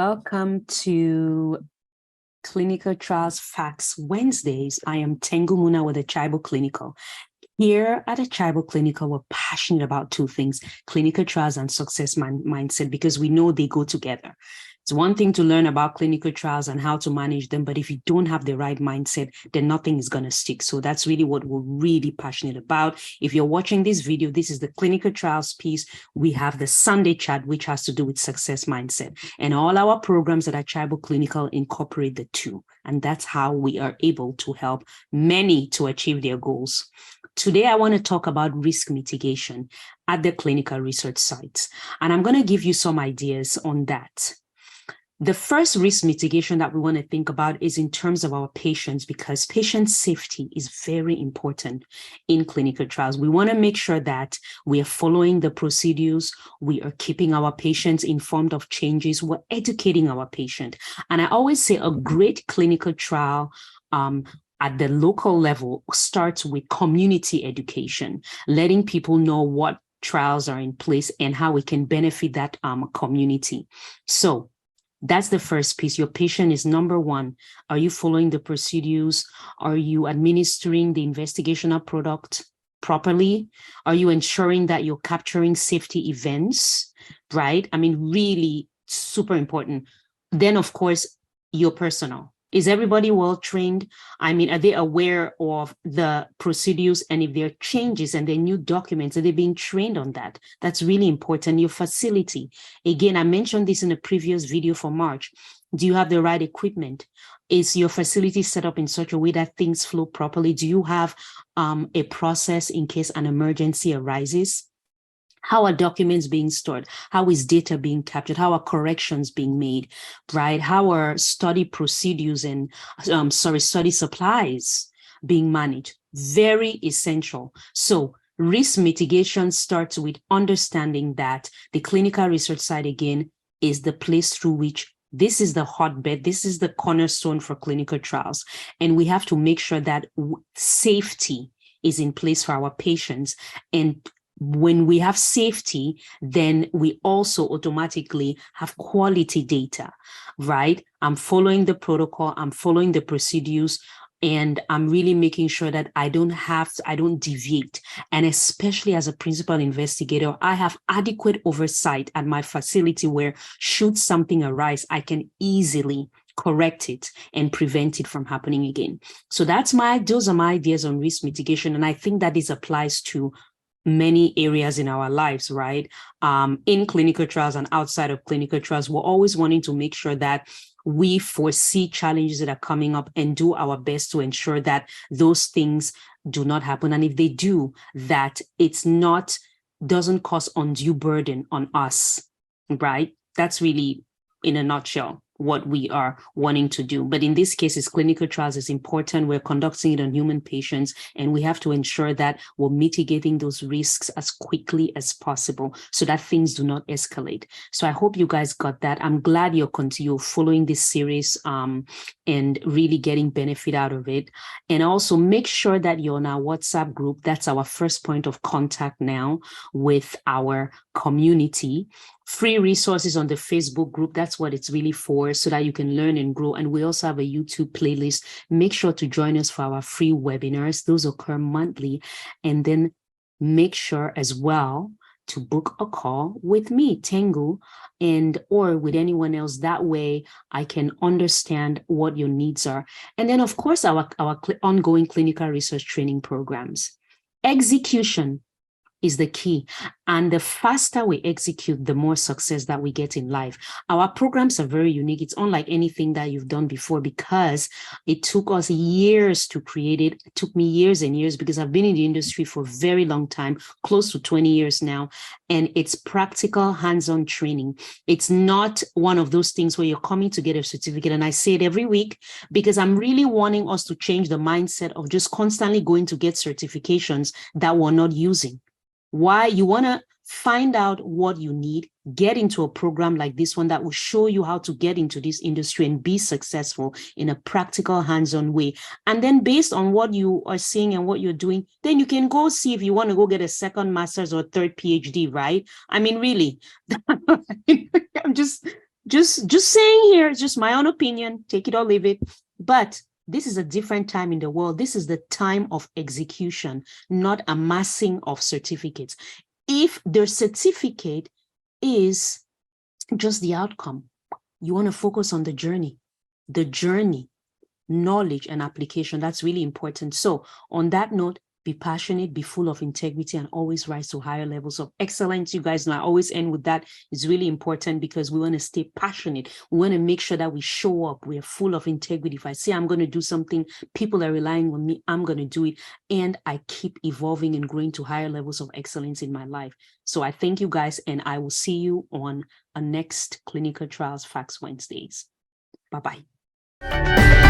Welcome to Clinical Trials Facts Wednesdays. I am Tengu Muna with the Tribal Clinical. Here at the Tribal Clinical, we're passionate about two things, clinical trials and success mindset, because we know they go together. It's one thing to learn about clinical trials and how to manage them, but if you don't have the right mindset, then nothing is going to stick. So that's really what we're really passionate about. If you're watching this video, this is the clinical trials piece. We have the Sunday chat, which has to do with success mindset. And all our programs at our Tribal Clinical incorporate the two. And that's how we are able to help many to achieve their goals. Today, I want to talk about risk mitigation at the clinical research sites. And I'm going to give you some ideas on that. The first risk mitigation that we want to think about is in terms of our patients, because patient safety is very important in clinical trials. We want to make sure that we are following the procedures, we are keeping our patients informed of changes, we're educating our patient. And I always say a great clinical trial at the local level starts with community education, letting people know what trials are in place and how we can benefit that community. So that's the first piece. Your patient is number one. Are you following the procedures? Are you administering the investigational product properly? Are you ensuring that you're capturing safety events, right? I mean, really super important. Then, of course, your personnel. Is everybody well trained? I mean, are they aware of the procedures? And if there are changes and there are new documents, are they being trained on that? That's really important. Your facility. Again, I mentioned this in a previous video for March. Do you have the right equipment? Is your facility set up in such a way that things flow properly? Do you have a process in case an emergency arises? How are documents being stored? How is data being captured? How are corrections being made, right? How are study procedures and, study supplies being managed? Very essential. So risk mitigation starts with understanding that the clinical research site, again, is the place through which this is the hotbed. This is the cornerstone for clinical trials. And we have to make sure that safety is in place for our patients. And when we have safety, then we also automatically have quality data, right? I'm following the protocol, I'm following the procedures, and I'm really making sure that I don't deviate. And especially as a principal investigator, I have adequate oversight at my facility where should something arise, I can easily correct it and prevent it from happening again. So those are my ideas on risk mitigation. And I think that this applies to many areas in our lives, right? In clinical trials and outside of clinical trials, we're always wanting to make sure that we foresee challenges that are coming up and do our best to ensure that those things do not happen. And if they do, that doesn't cause undue burden on us, right? That's really, in a nutshell, what we are wanting to do. But in this case, clinical trials is important. We're conducting it on human patients, and we have to ensure that we're mitigating those risks as quickly as possible so that things do not escalate. So I hope you guys got that. I'm glad you're following this series and really getting benefit out of it. And also make sure that you're in our WhatsApp group. That's our first point of contact now with our community. Free resources on the Facebook group. That's what it's really for, so that you can learn and grow. And we also have a YouTube playlist. Make sure to join us for our free webinars. Those occur monthly. And then make sure as well to book a call with me, Tengu, or with anyone else. That way I can understand what your needs are. And then, of course, our ongoing clinical research training programs. Execution is the key. And the faster we execute, the more success that we get in life. Our programs are very unique. It's unlike anything that you've done before, because it took us years to create it. It took me years and years, because I've been in the industry for a very long time, close to 20 years now. And it's practical hands-on training. It's not one of those things where you're coming to get a certificate. And I say it every week, because I'm really wanting us to change the mindset of just constantly going to get certifications that we're not using. Why? You want to find out what you need, get into a program like this one that will show you how to get into this industry and be successful in a practical, hands-on way. And then based on what you are seeing and what you're doing, then you can go see if you want to go get a second master's or third PhD, right? I mean, really, I'm just just saying here, it's just my own opinion, take it or leave it. But this is a different time in the world. This is the time of execution, not amassing of certificates. If their certificate is just the outcome, you want to focus on the journey, knowledge and application. That's really important. So on that note, be passionate, be full of integrity, and always rise to higher levels of excellence. You guys know I always end with that. It's really important because we want to stay passionate. We want to make sure that we show up. We are full of integrity. If I say I'm going to do something, people are relying on me, I'm going to do it. And I keep evolving and growing to higher levels of excellence in my life. So I thank you guys, and I will see you on a next Clinical Trials Facts Wednesdays. Bye-bye.